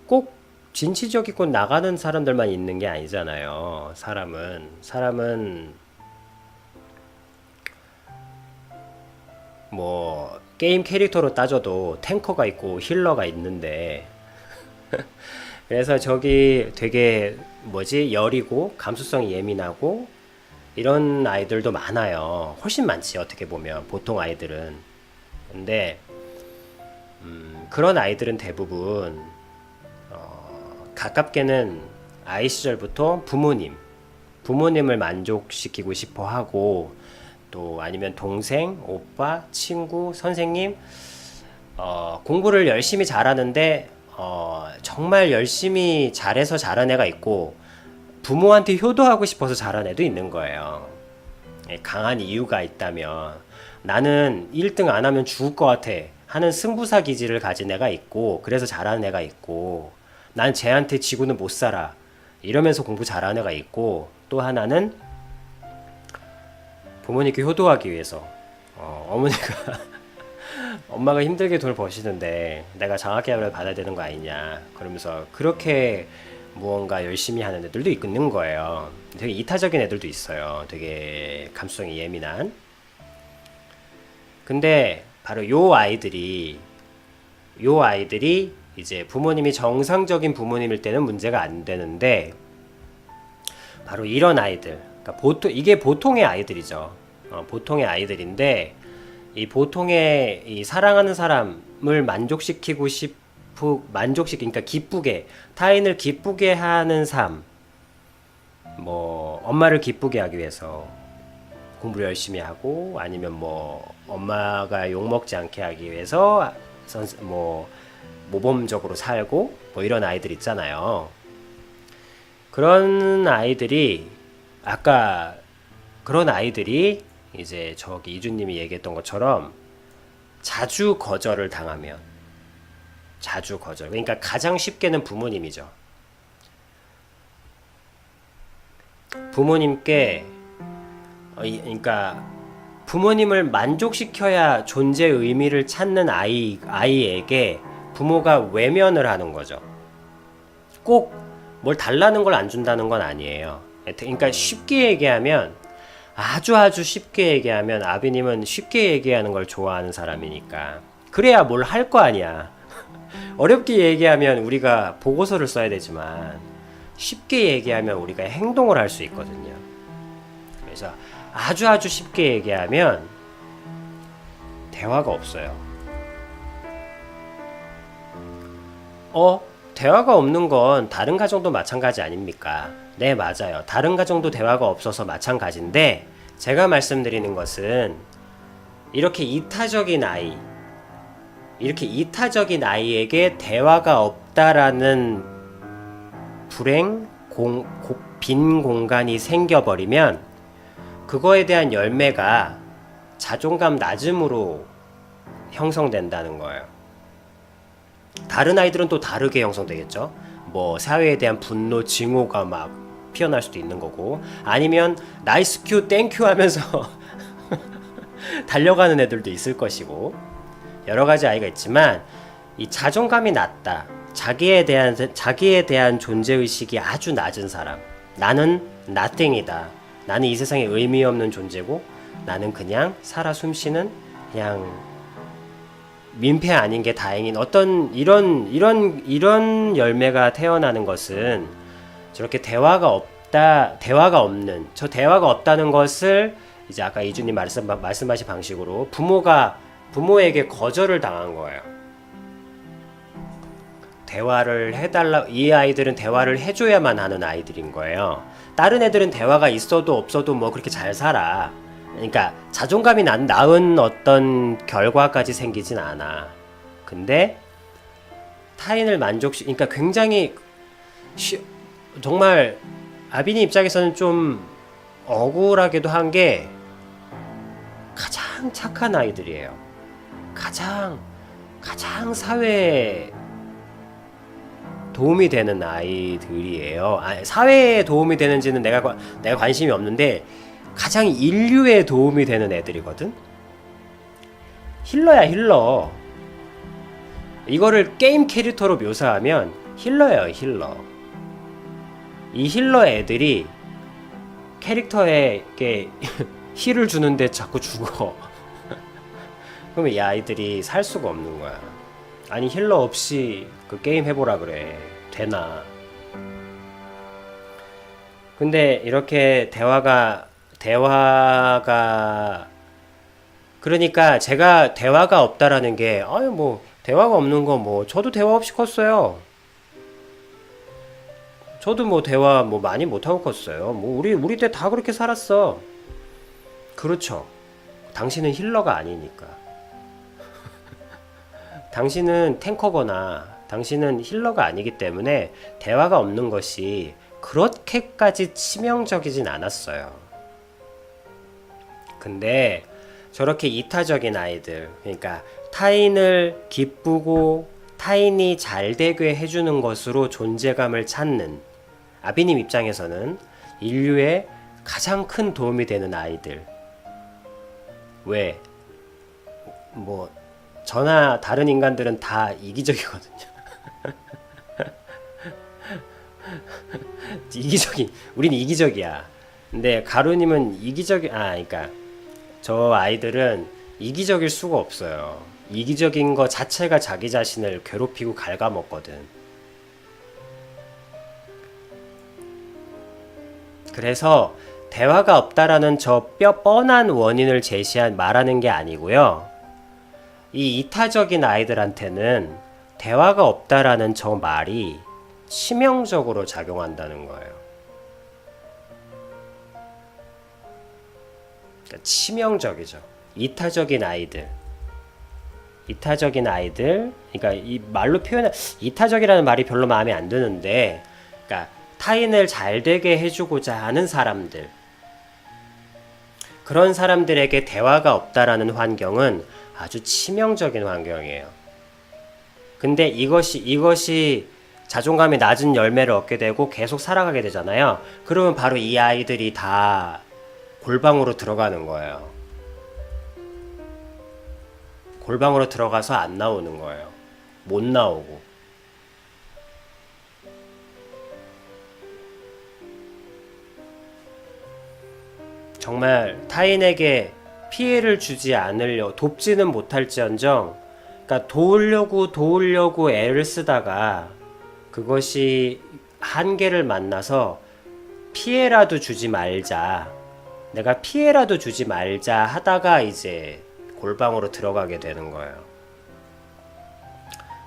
꼭 진취적이고 나가는 사람들만 있는 게 아니잖아요. 사람은 뭐 게임 캐릭터로 따져도 탱커가 있고 힐러가 있는데, 그래서 저기 되게 뭐지, 여리고 감수성이 예민하고 이런 아이들도 많아요. 훨씬 많지, 어떻게 보면 보통 아이들은. 근데 그런 아이들은 대부분 가깝게는 아이 시절부터 부모님을 만족시키고 싶어 하고, 또 아니면 동생, 오빠, 친구, 선생님, 공부를 열심히 잘하는데 정말 열심히 잘해서 잘한 애가 있고, 부모한테 효도하고 싶어서 잘한 애도 있는 거예요. 강한 이유가 있다면, 나는 1등 안 하면 죽을 것 같아 하는 승부사 기질을 가진 애가 있고, 그래서 잘하는 애가 있고, 난 쟤한테 지고는 못 살아 이러면서 공부 잘하는 애가 있고, 또 하나는 부모님께 효도하기 위해서, 어머니가 엄마가 힘들게 돈을 버시는데 내가 장학계약을 받아야 되는 거 아니냐 그러면서 그렇게 무언가 열심히 하는 애들도 있는 거예요. 되게 이타적인 애들도 있어요. 되게 감수성이 예민한. 근데 바로 요 아이들이 이제 부모님이 정상적인 부모님일 때는 문제가 안 되는데, 바로 이런 아이들, 그러니까 이게 보통의 아이들이죠. 보통의 아이들인데, 이 보통의 이 사랑하는 사람을 그러니까 기쁘게, 타인을 기쁘게 하는 삶, 뭐 엄마를 기쁘게 하기 위해서 공부를 열심히 하고, 아니면 뭐 엄마가 욕 먹지 않게 하기 위해서 뭐 모범적으로 살고, 뭐 이런 아이들 있잖아요. 그런 아이들이 아까 그런 아이들이 이제 저기 이주님이 얘기했던 것처럼 자주 거절을 당하면, 자주 거절, 그러니까 가장 쉽게는 부모님이죠. 부모님께 그러니까 부모님을 만족시켜야 존재의 의미를 찾는 아이에게 부모가 외면을 하는 거죠. 꼭 뭘 달라는 걸 안 준다는 건 아니에요. 그러니까 쉽게 얘기하면, 아주 쉽게 얘기하면, 아비님은 쉽게 얘기하는 걸 좋아하는 사람이니까 그래야 뭘 할 거 아니야. 어렵게 얘기하면 우리가 보고서를 써야 되지만, 쉽게 얘기하면 우리가 행동을 할 수 있거든요. 그래서 아주 쉽게 얘기하면 대화가 없어요. 대화가 없는 건 다른 가정도 마찬가지 아닙니까? 네, 맞아요. 다른 가정도 대화가 없어서 마찬가지인데, 제가 말씀드리는 것은 이렇게 이타적인 아이에게 대화가 없다라는 빈 공간이 생겨버리면, 그거에 대한 열매가 자존감 낮음으로 형성된다는 거예요. 다른 아이들은 또 다르게 형성되겠죠. 뭐 사회에 대한 분노, 증오가 막 피어날 수도 있는 거고, 아니면 나이스 큐 땡큐 하면서 달려가는 애들도 있을 것이고, 여러 가지 아이가 있지만, 이 자존감이 낮다, 자기에 대한 존재의식이 아주 낮은 사람, 나는 nothing이다, 나는 이 세상에 의미 없는 존재고, 나는 그냥 살아 숨쉬는, 그냥 민폐 아닌 게 다행인 어떤 이런 열매가 태어나는 것은, 저렇게 대화가 없다는 것을 이제 아까 이준님 말씀하신 방식으로 부모에게 거절을 당한 거예요. 이 아이들은 대화를 해줘야만 하는 아이들인 거예요. 다른 애들은 대화가 있어도 없어도 뭐 그렇게 잘 살아. 그러니까 자존감이 낮은 어떤 결과까지 생기진 않아. 근데 타인을 그러니까 굉장히 정말 아빈이 입장에서는 좀 억울하기도 한 게, 가장 착한 아이들이에요. 가장 사회에 도움이 되는 아이들이에요. 사회에 도움이 되는지는 내가 관심이 없는데, 가장 인류에 도움이 되는 애들이거든. 힐러야, 힐러. 이거를 게임 캐릭터로 묘사하면 힐러예요, 힐러. 이 힐러 애들이 캐릭터에게 힐을 주는데 자꾸 죽어. 그러면 이 아이들이 살 수가 없는 거야. 아니 힐러 없이 그 게임 해보라 그래. 되나? 근데 이렇게 대화가 그러니까 제가 대화가 없다라는 게 아유 뭐 대화가 없는 거 뭐 저도 대화 없이 컸어요. 저도 뭐 대화 뭐 많이 못하고 컸어요. 뭐 우리 때 다 그렇게 살았어. 그렇죠. 당신은 힐러가 아니니까. 당신은 탱커거나 당신은 힐러가 아니기 때문에 대화가 없는 것이 그렇게까지 치명적이진 않았어요. 근데 저렇게 이타적인 아이들, 그러니까 타인을 기쁘고 타인이 잘 되게 해주는 것으로 존재감을 찾는 아비님 입장에서는 인류에 가장 큰 도움이 되는 아이들. 왜? 뭐 저나 다른 인간들은 다 이기적이거든요. 우린 이기적이야. 근데 가루님은 그러니까 저 아이들은 이기적일 수가 없어요. 이기적인 거 자체가 자기 자신을 괴롭히고 갉아먹거든. 그래서 대화가 없다라는 저 뻔한 원인을 말하는 게 아니고요. 이 이타적인 아이들한테는 대화가 없다라는 저 말이 치명적으로 작용한다는 거예요. 그러니까 치명적이죠. 이타적인 아이들, 그러니까 이 말로 표현, 이타적이라는 말이 별로 마음에 안 드는데, 그러니까 타인을 잘 되게 해주고자 하는 사람들, 그런 사람들에게 대화가 없다라는 환경은 아주 치명적인 환경이에요. 근데 이것이 자존감이 낮은 열매를 얻게 되고 계속 살아가게 되잖아요. 그러면 바로 이 아이들이 다 골방으로 들어가는 거예요. 골방으로 들어가서 안 나오는 거예요. 못 나오고. 정말 타인에게 피해를 주지 돕지는 못할지언정, 그러니까 도우려고 애를 쓰다가 그것이 한계를 만나서 피해라도 주지 말자, 내가 피해라도 주지 말자 하다가 이제 골방으로 들어가게 되는 거예요.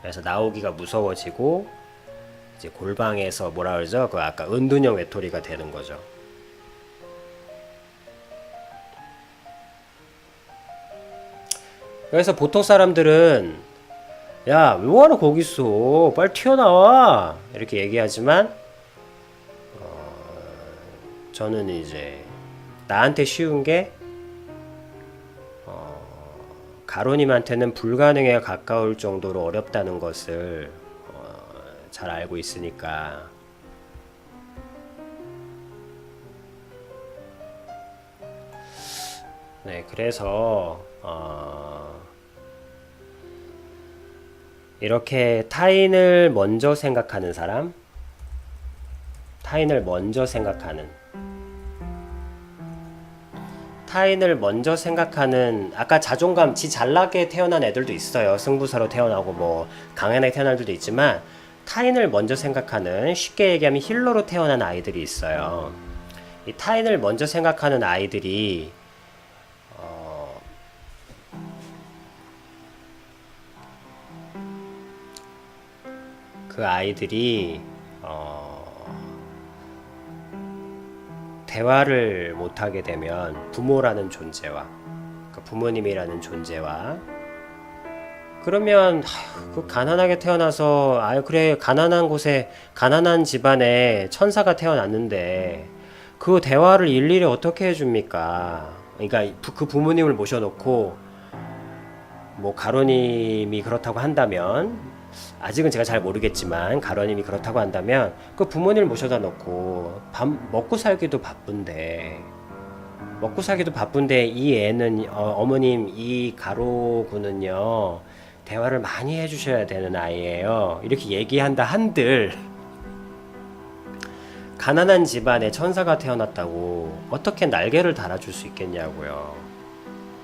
그래서 나오기가 무서워지고 이제 골방에서 뭐라 그러죠? 그 아까 은둔형 외톨이가 되는 거죠. 그래서 보통 사람들은 야, 왜 뭐하러 거기 있어? 빨리 튀어나와! 이렇게 얘기하지만 저는 이제 나한테 쉬운 게 가로님한테는 불가능에 가까울 정도로 어렵다는 것을 잘 알고 있으니까. 네, 그래서 이렇게 타인을 먼저 생각하는 사람, 타인을 먼저 생각하는 아까 자존감 지 잘나게 태어난 애들도 있어요. 승부사로 태어나고 뭐 강연하게 태어난 애들도 있지만 타인을 먼저 생각하는, 쉽게 얘기하면 힐러로 태어난 아이들이 있어요. 이 타인을 먼저 생각하는 아이들이 그 아이들이 대화를 못하게 되면 부모라는 존재와 그 부모님이라는 존재와 그러면 그 가난하게 태어나서 그래 가난한 곳에 가난한 집안에 천사가 태어났는데 그 대화를 일일이 어떻게 해줍니까? 그러니까 그 부모님을 모셔놓고 뭐 가로님이 그렇다고 한다면, 아직은 제가 잘 모르겠지만 가로님이 그렇다고 한다면 그 부모님을 모셔다 놓고 먹고 살기도 바쁜데 이 애는 어머님 이 가로군은요 대화를 많이 해주셔야 되는 아이예요. 이렇게 얘기한다 한들 가난한 집안에 천사가 태어났다고 어떻게 날개를 달아줄 수 있겠냐고요.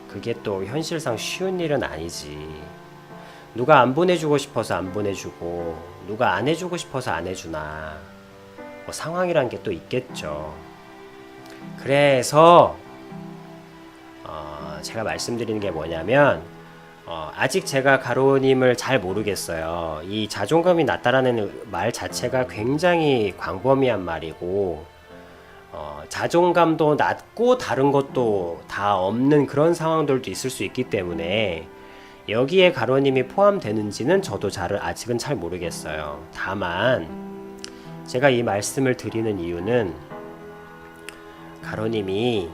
그게 또 현실상 쉬운 일은 아니지. 누가 안 보내주고 싶어서 안 보내주고 누가 안 해주고 싶어서 안 해주나, 뭐 상황이란 게 또 있겠죠. 그래서 제가 말씀드리는 게 뭐냐면 아직 제가 가로님을 잘 모르겠어요. 이 자존감이 낮다라는 말 자체가 굉장히 광범위한 말이고 자존감도 낮고 다른 것도 다 없는 그런 상황들도 있을 수 있기 때문에 여기에 가로님이 포함되는지는 저도 아직은 잘 모르겠어요. 다만 제가 이 말씀을 드리는 이유는 가로님이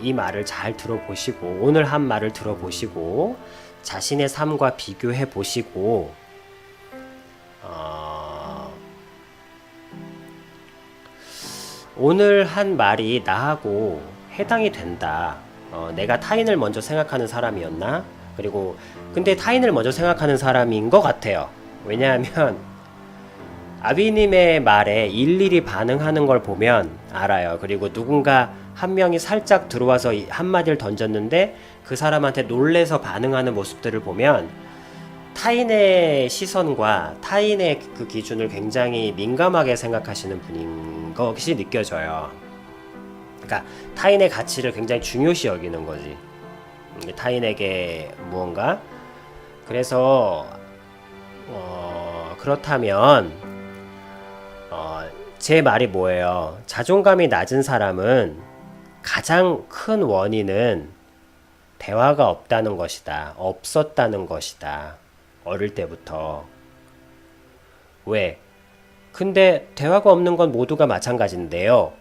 이 말을 잘 들어보시고 오늘 한 말을 들어보시고 자신의 삶과 비교해 보시고 오늘 한 말이 나하고 해당이 된다. 내가 타인을 먼저 생각하는 사람이었나? 그리고 근데 타인을 먼저 생각하는 사람인 것 같아요. 왜냐하면 아비님의 말에 일일이 반응하는 걸 보면 알아요. 그리고 누군가 한 명이 살짝 들어와서 한마디를 던졌는데 그 사람한테 놀래서 반응하는 모습들을 보면 타인의 시선과 타인의 그 기준을 굉장히 민감하게 생각하시는 분인 것이 느껴져요. 그러니까 타인의 가치를 굉장히 중요시 여기는 거지. 타인에게 무언가. 그래서 그렇다면 제 말이 뭐예요? 자존감이 낮은 사람은 가장 큰 원인은 대화가 없다는 것이다. 없었다는 것이다. 어릴 때부터. 왜? 근데 대화가 없는 건 모두가 마찬가지인데요.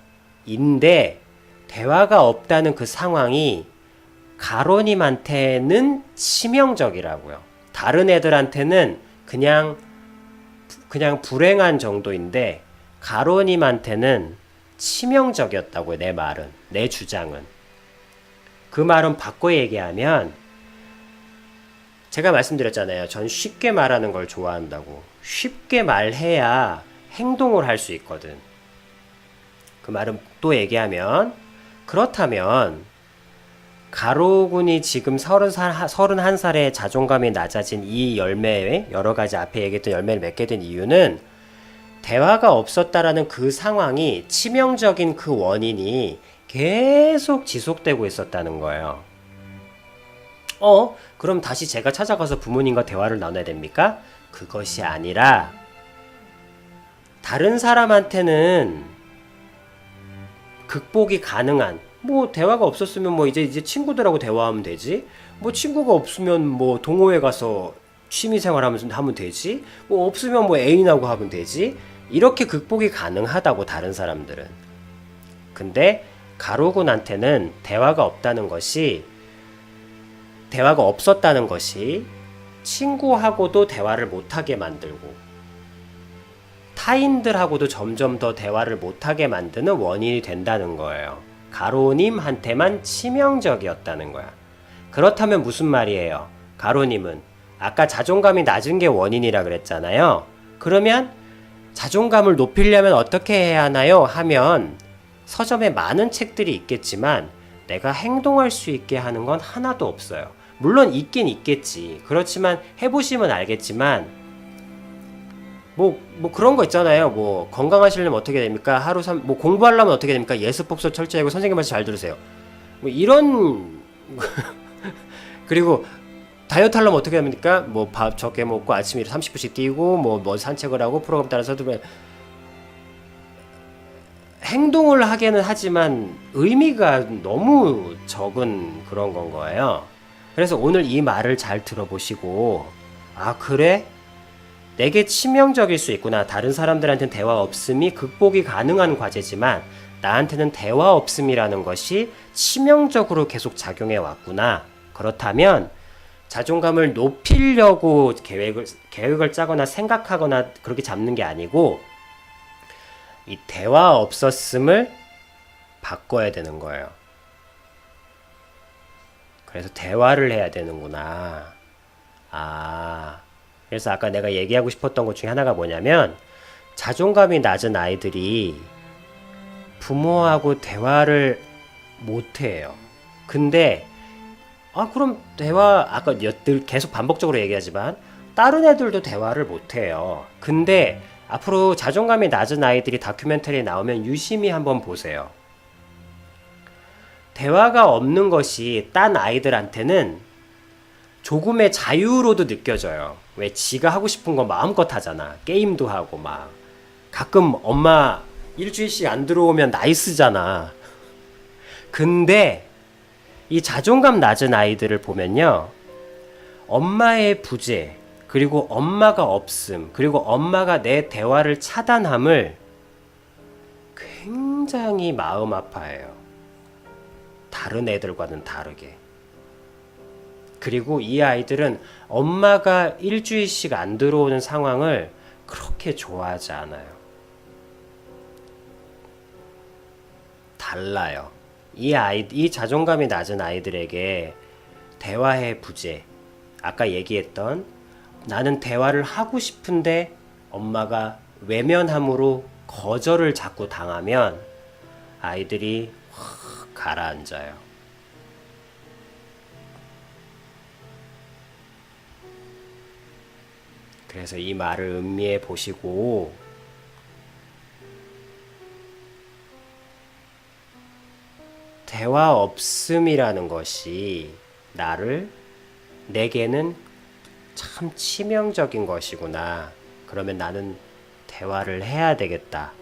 인데 대화가 없다는 그 상황이 가로님한테는 치명적이라고요. 다른 애들한테는 그냥 불행한 정도인데 가로님한테는 치명적이었다고요. 내 말은. 내 주장은. 그 말은 바꿔 얘기하면 제가 말씀드렸잖아요. 전 쉽게 말하는 걸 좋아한다고. 쉽게 말해야 행동을 할 수 있거든. 그 말은 또 얘기하면 그렇다면 가로군이 지금 31살에 자존감이 낮아진 이 열매에 여러 가지 앞에 얘기했던 열매를 맺게 된 이유는 대화가 없었다라는 그 상황이 치명적인 그 원인이 계속 지속되고 있었다는 거예요. 그럼 다시 제가 찾아가서 부모님과 대화를 나눠야 됩니까? 그것이 아니라 다른 사람한테는 극복이 가능한, 뭐 대화가 없었으면 뭐 이제 친구들하고 대화하면 되지. 뭐 친구가 없으면 뭐 동호회 가서 취미생활 하면 되지. 뭐 없으면 뭐 애인하고 하면 되지. 이렇게 극복이 가능하다고 다른 사람들은. 근데 가로군한테는 대화가 없었다는 것이 친구하고도 대화를 못하게 만들고 타인들하고도 점점 더 대화를 못하게 만드는 원인이 된다는 거예요. 가로님한테만 치명적이었다는 거야. 그렇다면 무슨 말이에요? 가로님은 아까 자존감이 낮은 게 원인이라 그랬잖아요. 그러면 자존감을 높이려면 어떻게 해야 하나요? 하면 서점에 많은 책들이 있겠지만 내가 행동할 수 있게 하는 건 하나도 없어요. 물론 있긴 있겠지. 그렇지만 해보시면 알겠지만 뭐 그런 거 있잖아요. 뭐 건강하시려면 어떻게 됩니까? 뭐 공부하려면 어떻게 됩니까? 예습복습 철저히 하고 선생님 말씀 잘 들으세요. 뭐 이런 그리고 다이어트 하려면 어떻게 됩니까? 뭐 밥 적게 먹고 아침에 30분씩 뛰고 뭐 산책을 하고 프로그램 따라서 행동을 하게는 하지만 의미가 너무 적은 그런 건 거예요. 그래서 오늘 이 말을 잘 들어보시고 그래? 내게 치명적일 수 있구나. 다른 사람들한테는 대화 없음이 극복이 가능한 과제지만 나한테는 대화 없음이라는 것이 치명적으로 계속 작용해 왔구나. 그렇다면 자존감을 높이려고 계획을 짜거나 생각하거나 그렇게 잡는 게 아니고 이 대화 없었음을 바꿔야 되는 거예요. 그래서 대화를 해야 되는구나. 그래서 아까 내가 얘기하고 싶었던 것 중에 하나가 뭐냐면, 자존감이 낮은 아이들이 부모하고 대화를 못해요. 근데 그럼 아까 늘 계속 반복적으로 얘기하지만 다른 애들도 대화를 못해요. 근데 앞으로 자존감이 낮은 아이들이 다큐멘터리에 나오면 유심히 한번 보세요. 대화가 없는 것이 딴 아이들한테는 조금의 자유로도 느껴져요. 왜? 지가 하고 싶은 거 마음껏 하잖아. 게임도 하고 막. 가끔 엄마 일주일씩 안 들어오면 나이스잖아. 근데 이 자존감 낮은 아이들을 보면요, 엄마의 부재, 그리고 엄마가 없음, 그리고 엄마가 내 대화를 차단함을 굉장히 마음 아파해요. 다른 애들과는 다르게. 그리고 이 아이들은 엄마가 일주일씩 안 들어오는 상황을 그렇게 좋아하지 않아요. 달라요. 이 자존감이 낮은 아이들에게 대화의 부재, 아까 얘기했던 나는 대화를 하고 싶은데 엄마가 외면함으로 거절을 자꾸 당하면 아이들이 확 가라앉아요. 그래서 이 말을 음미해 보시고 대화 없음이라는 것이 내게는 참 치명적인 것이구나. 그러면 나는 대화를 해야 되겠다.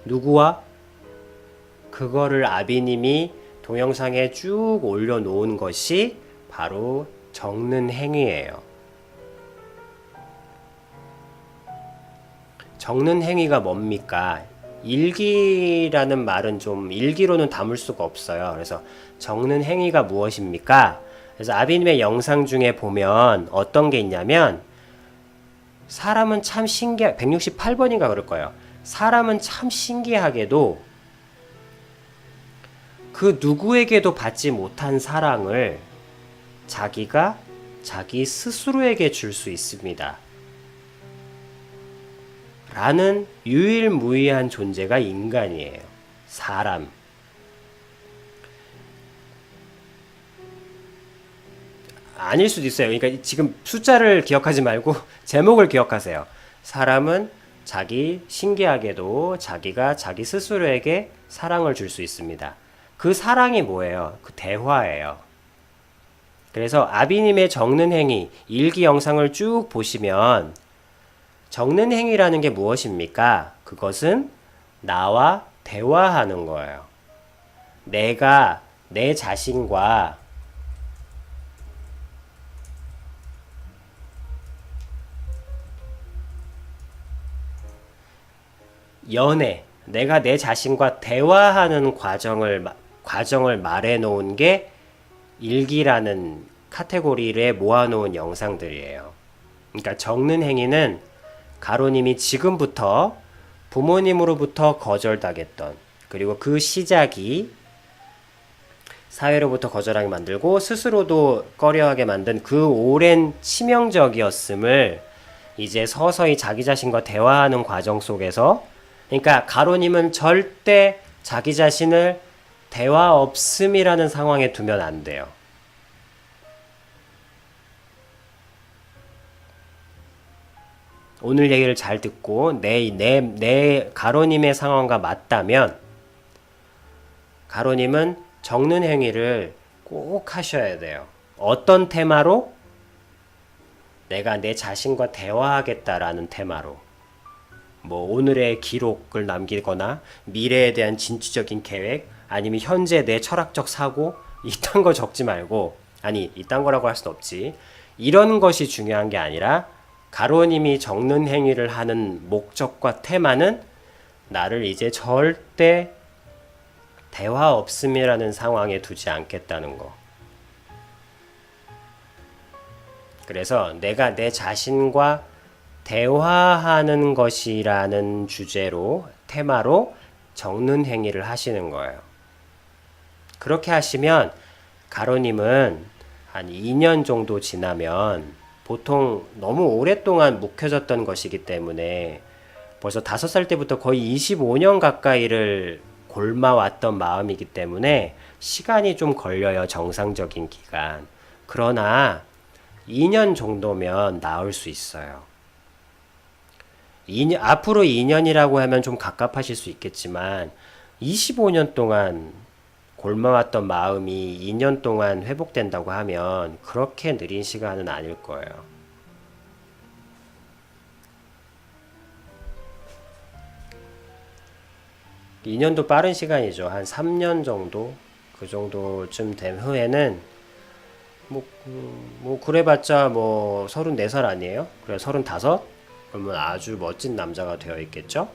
누구와? 그거를 아비님이 동영상에 쭉 올려놓은 것이 바로 적는 행위예요. 적는 행위가 뭡니까? 일기라는 말은 좀 일기로는 담을 수가 없어요. 그래서 적는 행위가 무엇입니까? 그래서 아비님의 영상 중에 보면 어떤 게 있냐면, 사람은 참 168번인가 그럴 거예요. 사람은 참 신기하게도 그 누구에게도 받지 못한 사랑을 자기가 자기 스스로에게 줄 수 있습니다. 라는 유일무이한 존재가 인간이에요. 사람. 아닐 수도 있어요. 그러니까 지금 숫자를 기억하지 말고 제목을 기억하세요. 사람은 신기하게도 자기가 자기 스스로에게 사랑을 줄 수 있습니다. 그 사랑이 뭐예요? 그 대화예요. 그래서 아비님의 적는 행위, 일기 영상을 쭉 보시면 적는 행위라는 게 무엇입니까? 그것은 나와 대화하는 거예요. 내가 내 자신과 내가 내 자신과 대화하는 과정을 말해 놓은 게 일기라는 카테고리에 모아놓은 영상들이에요. 그러니까 적는 행위는 가로님이 지금부터 부모님으로부터 거절당했던, 그리고 그 시작이 사회로부터 거절하게 만들고 스스로도 꺼려하게 만든 그 오랜 치명적이었음을 이제 서서히 자기 자신과 대화하는 과정 속에서, 그러니까 가로님은 절대 자기 자신을 대화 없음이라는 상황에 두면 안 돼요. 오늘 얘기를 잘 듣고 내 가로님의 상황과 맞다면 가로님은 적는 행위를 꼭 하셔야 돼요. 어떤 테마로? 내가 내 자신과 대화하겠다라는 테마로. 뭐 오늘의 기록을 남기거나 미래에 대한 진취적인 계획, 아니면 현재 내 철학적 사고, 이딴 거 적지 말고, 아니 이딴 거라고 할 순 없지. 이런 것이 중요한 게 아니라 가로님이 적는 행위를 하는 목적과 테마는 나를 이제 절대 대화 없음이라는 상황에 두지 않겠다는 거. 그래서 내가 내 자신과 대화하는 것이라는 주제로, 테마로 적는 행위를 하시는 거예요. 그렇게 하시면 가로님은 한 2년 정도 지나면 보통 너무 오랫동안 묵혀졌던 것이기 때문에 벌써 5살 때부터 거의 25년 가까이를 골마왔던 마음이기 때문에 시간이 좀 걸려요, 정상적인 기간. 그러나 2년 정도면 나을 수 있어요. 앞으로 2년이라고 하면 좀 갑갑하실 수 있겠지만 25년 동안 골마왔던 마음이 2년 동안 회복된다고 하면 그렇게 느린 시간은 아닐 거예요. 2년도 빠른 시간이죠. 한 3년 정도? 그 정도쯤 된 후에는 뭐 그래봤자 뭐 34살 아니에요? 그래 35? 그러면 아주 멋진 남자가 되어 있겠죠?